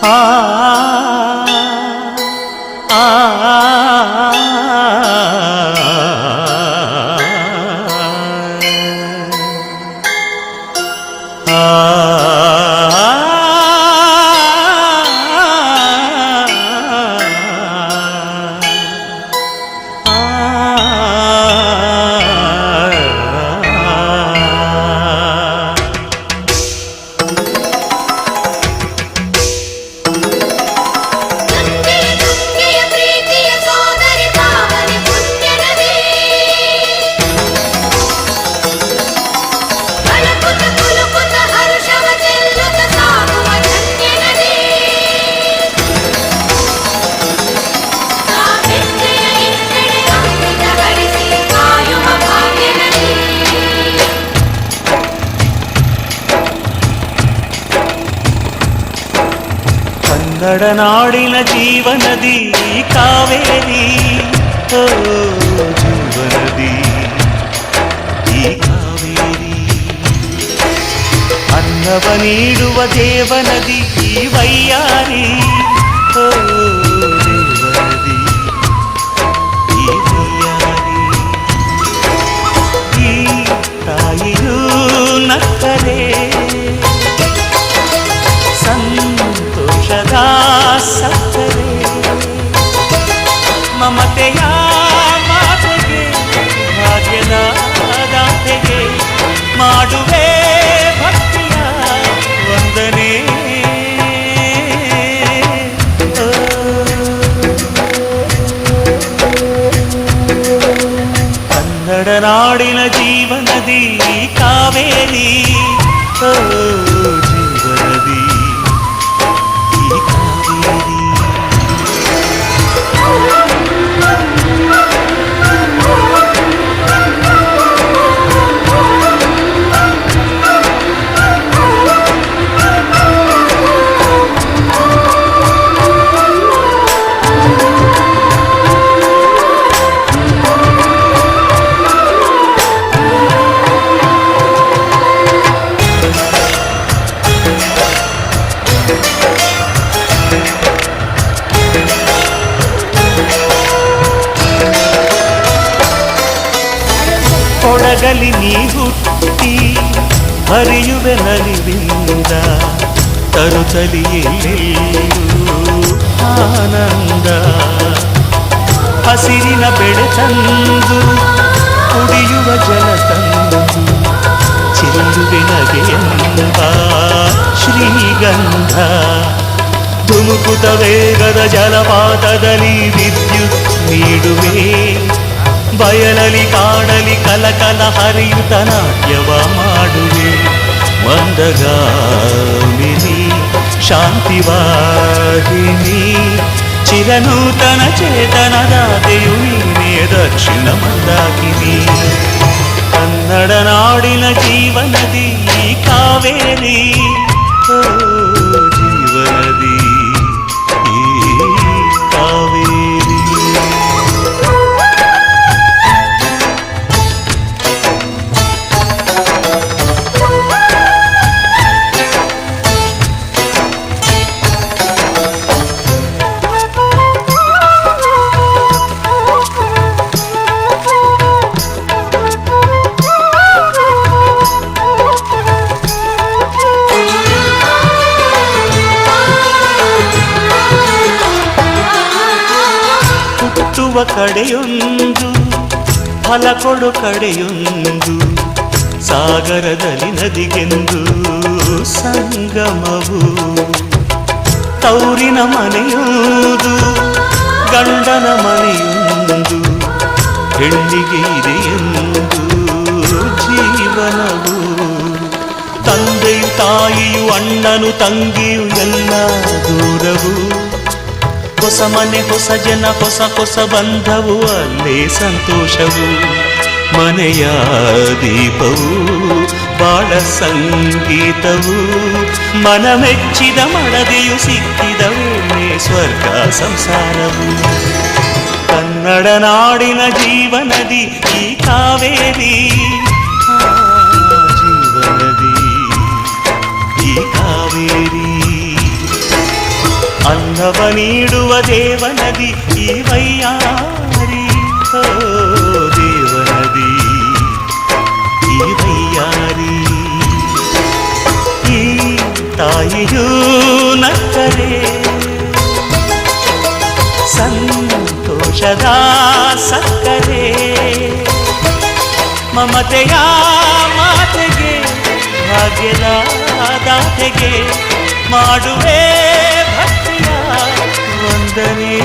ಆ ಆ ಕನ್ನಡ ನಾಡಿನ ಜೀವನದಿ ಕಾವೇರಿ, ಓ ಜೀವನದಿ ಈ ಕಾವೇರಿ. ಅನ್ನವ ನೀಡುವ ದೇವನದಿ ಈ ವೈಯಾರಿ, ಓ ದೇವನದಿ ಈ ವೈಯಾರಿ. ಈ ತಾಯಿಯೂ ನಕ್ಕರೆ ಸಂತೋಷದ ಸಕ್ಕರೆ, ಮಮತೆಯ ಮಾತೆಗೆ ಭಾಗ್ಯದ ದಾತೆಗೆ ಮಾಡುವೆ ಭಕ್ತಿಯ ವಂದನೆ. ಕನ್ನಡ ನಾಡಿನ ಜೀವನದಿ ಕಾವೇರಿ, ಓ ಜೀವನದಿ ಈ ಕಾವೇರಿ. ಕೊಡಗಲಿ ನೀ ಹುಟ್ಟಿ ಹರಿಯುವೆ ನಲಿವಿಂದ, ತರುತ್ತಲಿಯೆಲ್ಲೆಲ್ಲೂ ಆನಂದ. ಹಸಿರಿನ ಬೆಳೆ ತಂದು ಕುಡಿಯುವ ಜಲ ತಂದು ಚೆಲ್ಲುವೆ ನಗೆಯೆಂಬ ಶ್ರೀಗಂಧ. ಧುಮುಕುತ ವೇಗದ ಜಲಪಾತದಲ್ಲಿ ವಿದ್ಯುತ್ ನೀಡುವೆ, ಬಯಲಲಿ ಕಾಡಲಿ ಕಲಕಲ ಹರಿಯುತ ನಾಟ್ಯವ ಮಾಡುವೆ. ಮಂದಗಾಮಿನಿ ಶಾಂತಿವಾಹಿನಿ ಚಿರನೂತನ ಚೇತನದಾತೆಯು ನೀನೇ ದಕ್ಷಿಣ ಮಂದಾಕಿನಿ. ಕನ್ನಡ ನಾಡಿನ ಜೀವನದಿ ಕಾವೇರಿ, ಓ ಜೀವನದಿ ಈ ಕಾವೇರಿ. ಕಡೆಯೊಂದು ಫಲ ಕೊಡು ಕಡೆಯೊಂದು, ಸಾಗರದಲ್ಲಿ ನದಿಗೆಂದು ಸಂಗಮವು. ತೌರಿನ ಮನೆಯುವುದು ಗಂಡನ ಮನೆಯೊಂದು, ಹೆಣ್ಣಿಗೆ ಇದೆಯೆಂದು ಜೀವನವು. ತಂದೆಯು ತಾಯಿಯು ಅಣ್ಣನು ತಂಗಿಯು ಎಲ್ಲ ದೂರವು. ಹೊಸ ಮನೆ ಹೊಸ ಜನ ಹೊಸ ಹೊಸ ಬಂಧವು, ಅಲ್ಲೇ ಸಂತೋಷವು. ಮನೆಯ ದೀಪವು ಬಾಳ ಸಂಗೀತವು, ಮನ ಮೆಚ್ಚಿದ ಮಡದೆಯು ಸಿಕ್ಕಿದ ವೇಳೆ ಸ್ವರ್ಗ ಸಂಸಾರವು. ಕನ್ನಡ ನಾಡಿನ ಜೀವನದಿ ಈ ಕಾವೇರಿ, ಜೀವನದಿ ಈ ಕಾವೇರಿ. ಸುಖವ ನೀಡುವ ದೇವನದಿ ಈ ವೈಯಾರಿ. ಓ ದೇವನದಿ ಈ ವೈಯಾರಿ. ಈ ತಾಯಿಯೂ ನಕ್ಕರೆ ಸಂತೋಷದ ಸಕ್ಕರೆ. ಮಮತೆಯ ಮಾತೆಗೆ ಭಾಗ್ಯದ ದಾತೆಗೆ ಮಾಡುವೆ ಭಕ್ತಿಯ ವಂದನೆ.